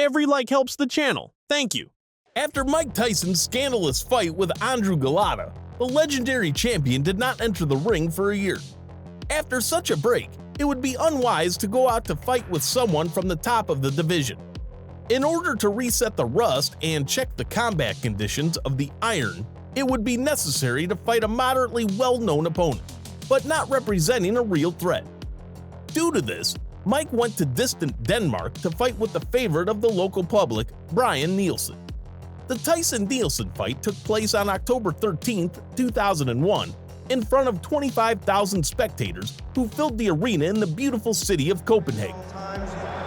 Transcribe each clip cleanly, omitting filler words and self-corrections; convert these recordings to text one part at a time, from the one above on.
Every like helps the channel. Thank you. After Mike Tyson's scandalous fight with Andrew Galata, the legendary champion did not enter the ring for a year. After such a break, it would be unwise to go out to fight with someone from the top of the division. In order to reset the rust and check the combat conditions of the iron, it would be necessary to fight a moderately well-known opponent, but not representing a real threat. Due to this, Mike went to distant Denmark to fight with the favorite of the local public, Brian Nielsen. The Tyson-Nielsen fight took place on October 13, 2001, in front of 25,000 spectators who filled the arena in the beautiful city of Copenhagen.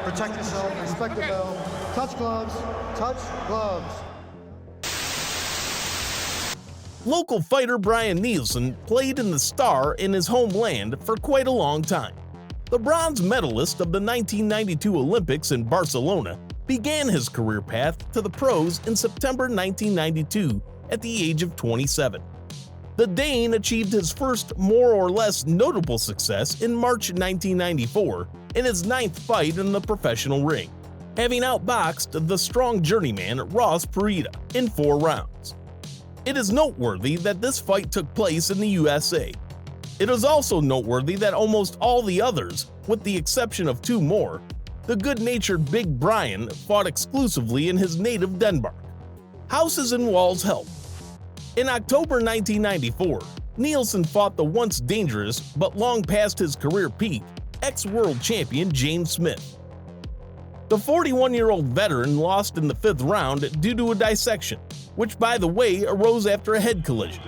Protect yourself, respect the bell, touch gloves, touch gloves. Local fighter Brian Nielsen played in the Star in his homeland for quite a long time. The bronze medalist of the 1992 Olympics in Barcelona began his career path to the pros in September 1992 at the age of 27. The Dane achieved his first more or less notable success in March 1994 in his 9th fight in the professional ring, having outboxed the strong journeyman Ross Perita in 4 rounds. It is noteworthy that this fight took place in the USA. It is also noteworthy that almost all the others, with the exception of 2 more, the good-natured Big Brian fought exclusively in his native Denmark. Houses and walls help. In October 1994, Nielsen fought the once dangerous but long past his career peak ex-world champion James Smith. The 41-year-old veteran lost in the 5th round due to a dissection, which by the way arose after a head collision.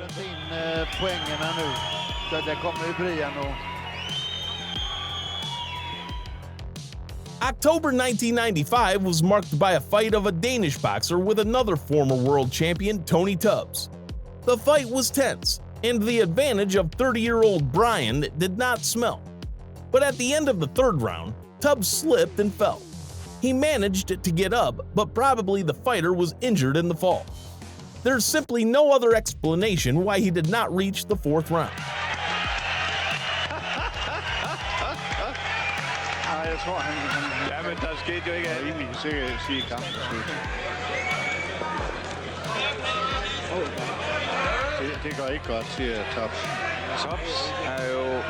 October 1995 was marked by a fight of a Danish boxer with another former world champion, Tony Tubbs. The fight was tense, and the advantage of 30-year-old Brian did not smell. But at the end of the 3rd round, Tubbs slipped and fell. He managed to get up, but probably the fighter was injured in the fall. There's simply no other explanation why he did not reach the 4th round. Men der skete jo ikke rimelig sikkert sige kampen slut. Det går ikke godt, siger Tubbs. Tubbs jo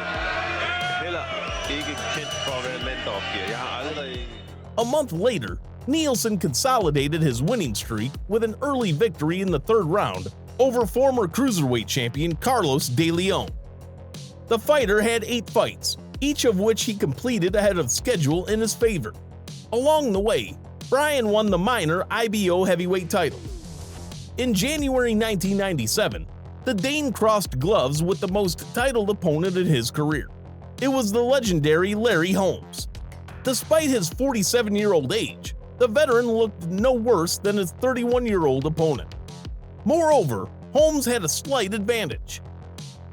heller ikke kendt for at være en mand, der opgiver. Jeg har aldrig... A month later, Nielsen consolidated his winning streak with an early victory in the 3rd round over former cruiserweight champion Carlos de Leon. The fighter had 8 fights, each of which he completed ahead of schedule in his favor. Along the way, Brian won the minor IBO heavyweight title. In January 1997, the Dane crossed gloves with the most titled opponent in his career. It was the legendary Larry Holmes. Despite his 47-year-old age, the veteran looked no worse than his 31-year-old opponent. Moreover, Holmes had a slight advantage.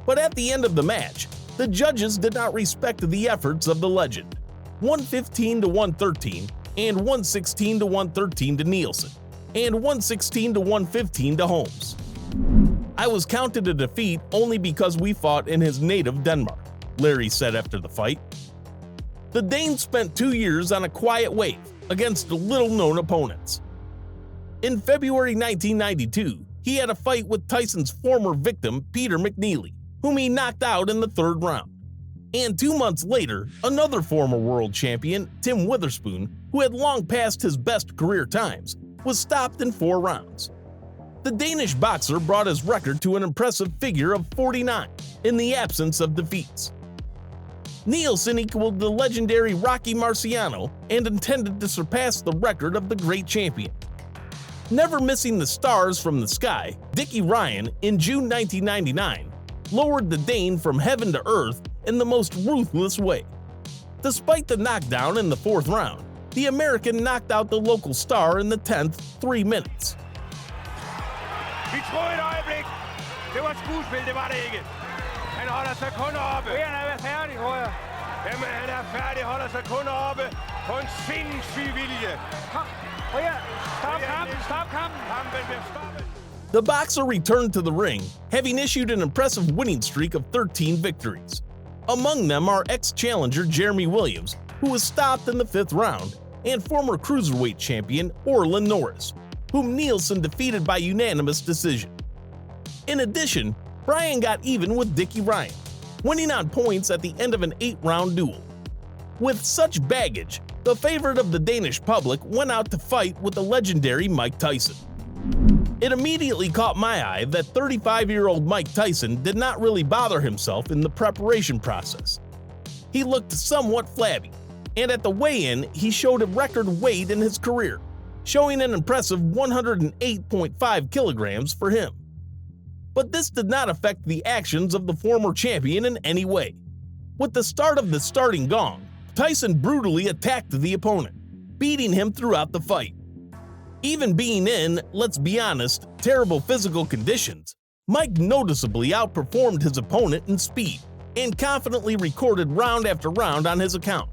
But at the end of the match, the judges did not respect the efforts of the legend. 115-113 and 116-113 to Nielsen, and 116-115 to Holmes. I was counted a defeat only because we fought in his native Denmark, Larry said after the fight. The Dane spent 2 years on a quiet wave against little-known opponents. In February 1992, he had a fight with Tyson's former victim, Peter McNeely, whom he knocked out in the 3rd round. And 2 months later, another former world champion, Tim Witherspoon, who had long passed his best career times, was stopped in 4 rounds. The Danish boxer brought his record to an impressive figure of 49 in the absence of defeats. Nielsen equaled the legendary Rocky Marciano and intended to surpass the record of the great champion. Never missing the stars from the sky, Dickie Ryan, in June 1999, lowered the Dane from heaven to earth in the most ruthless way. Despite the knockdown in the 4th round, the American knocked out the local star in the 10th 3 minutes. Vi troede et øjeblik. Det var et skuespil, det var det ikke. Han holder sig kun oppe. Han er færdig, tror jeg. Jamen, han er færdig, holder sig kun oppe på en sindssyg vilje. Kom, stop kampen, stop kampen. Kampen bliver stoppet. The boxer returned to the ring, having issued an impressive winning streak of 13 victories. Among them are ex-challenger Jeremy Williams, who was stopped in the 5th round, and former cruiserweight champion Orlin Norris, whom Nielsen defeated by unanimous decision. In addition, Bryan got even with Dickie Ryan, winning on points at the end of an 8-round duel. With such baggage, the favorite of the Danish public went out to fight with the legendary Mike Tyson. It immediately caught my eye that 35-year-old Mike Tyson did not really bother himself in the preparation process. He looked somewhat flabby, and at the weigh-in he showed a record weight in his career, showing an impressive 108.5 kilograms for him. But this did not affect the actions of the former champion in any way. With the start of the starting gong, Tyson brutally attacked the opponent, beating him throughout the fight. Even being in, let's be honest, terrible physical conditions, Mike noticeably outperformed his opponent in speed and confidently recorded round after round on his account.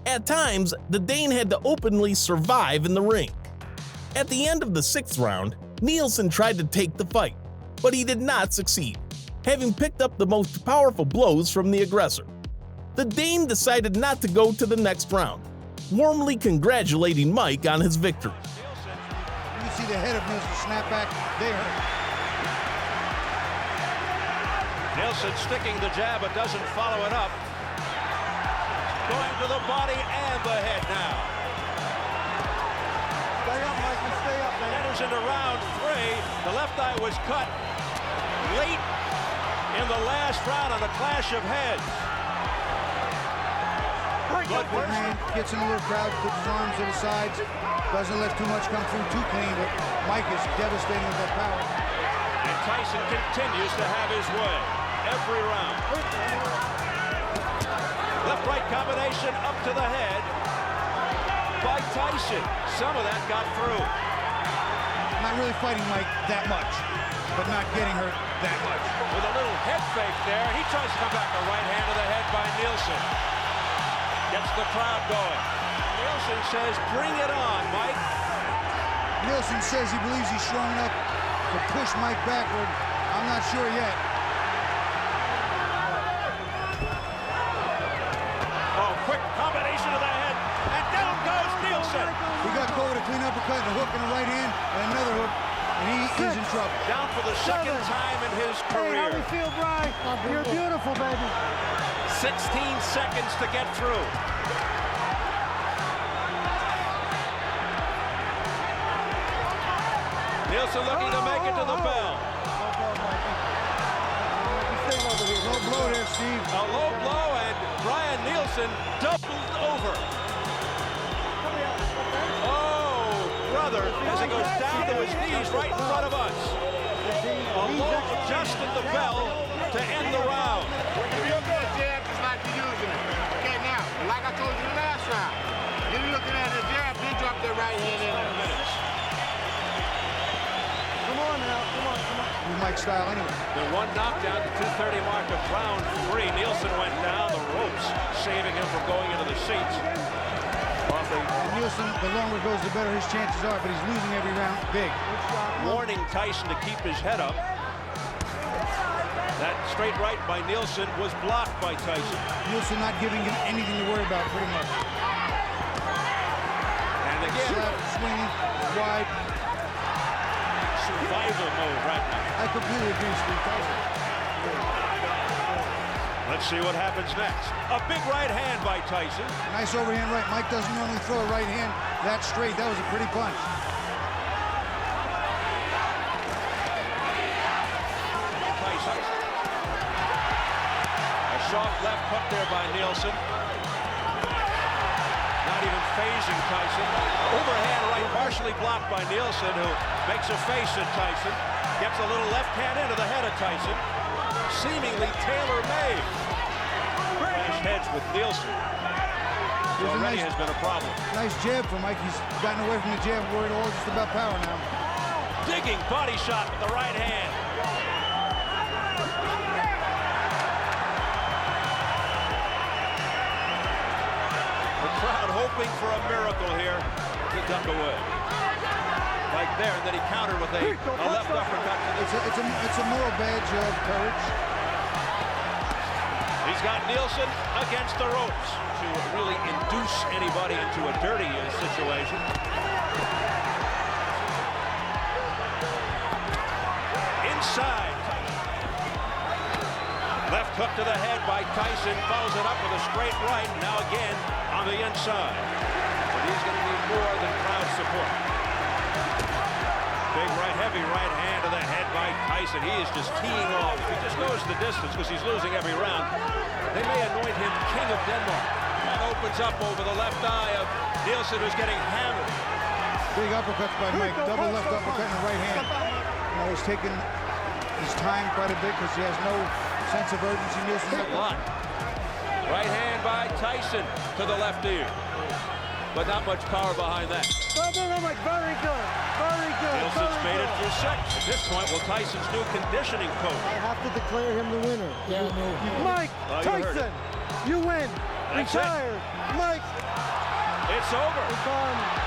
At times, the Dane had to openly survive in the ring. At the end of the 6th round, Nielsen tried to take the fight, but he did not succeed, having picked up the most powerful blows from the aggressor. The Dane decided not to go to the next round, warmly congratulating Mike on his victory. You can see the head of Nielsen snap back. They hurt. Nielsen sticking the jab but doesn't follow it up. Going to the body and the head now. Stay up, Michael. Stay up, man. Enters into round 3. The left eye was cut late in the last round on a clash of heads. Good man, gets in a little crowd, puts his arms to the sides, doesn't let too much come through too clean, but Mike is devastating with that power. And Tyson continues to have his way every round. Left-right combination up to the head by Tyson. Some of that got through. Not really fighting Mike that much, but not getting hurt that much. With a little head fake there, he tries to come back. A right hand to the head by Nielsen. Gets the crowd going. Nielsen says, bring it on, Mike. Nielsen says he believes he's strong enough to push Mike backward. I'm not sure yet. Oh, quick combination to the head, and down goes Nielsen. He got Cole to clean uppercut and a hook in the right hand, and another hook, and he is in trouble. Down for the second time in his career. Hey, how we feel, Brian? You're beautiful, baby. 16 seconds to get through. Nielsen looking to make it to the bell. Low blow there, Steve. A low blow, and Brian Nielsen doubled over. Oh, brother, as he goes down to his knees right in front of us. A low just at the bell to end the round. You're good, jab, just like you're using it. Okay, now, like I told you the last round, you're looking at the jab, then drop that right hand in a minute. Come on now, come on. Mike style anyway. The one knockdown, the 2:30 mark of round 3. Nielsen went down the ropes, saving him from going into the seats. And Nielsen, the longer it goes, the better his chances are, but he's losing every round big. Warning Tyson to keep his head up. That straight right by Nielsen was blocked by Tyson. Nielsen not giving him anything to worry about, pretty much. And again, Left, swinging, wide. survival mode right now. I completely agree with Steve Tyson. Let's see what happens next. A big right hand by Tyson. Nice overhand right. Mike doesn't normally throw a right hand that straight. That was a pretty punch. Tyson. A soft left hook there by Nielsen. Not even phasing Tyson. Overhand right partially blocked by Nielsen, who makes a face at Tyson. Gets a little left hand into the head of Tyson. Seemingly tailor-made. Clash heads with Nielsen. Already has been a problem. Nice jab for Mike. He's gotten away from the jab, worried all just about power now. Digging body shot with the right hand. The crowd hoping for a miracle here. He ducked away. Right there, and then he countered with a left uppercut. It's a moral badge of courage. He's got Nielsen against the ropes to really induce anybody into a dirty situation. Inside. Left hook to the head by Tyson. Follows it up with a straight right. Now again on the inside. But he's going to need more than crowd support. Big right, heavy right hand to the head by Tyson. He is just teeing off. If he just goes the distance because he's losing every round, they may anoint him King of Denmark. That opens up over the left eye of Nielsen, who's getting hammered. Big uppercuts by Mike. Double left uppercut in the right hand. You know, he's taking his time quite a bit because he has no sense of urgency. Nielsen's a lot. Right hand by Tyson to the left ear. But not much power behind that. Very good. Very good. Nielsen's made it through seconds. At this point, will Tyson's new conditioning coach? I have to declare him the winner. Yeah, Mike Tyson, you win. That's Retired. it. Mike. It's over. It's on.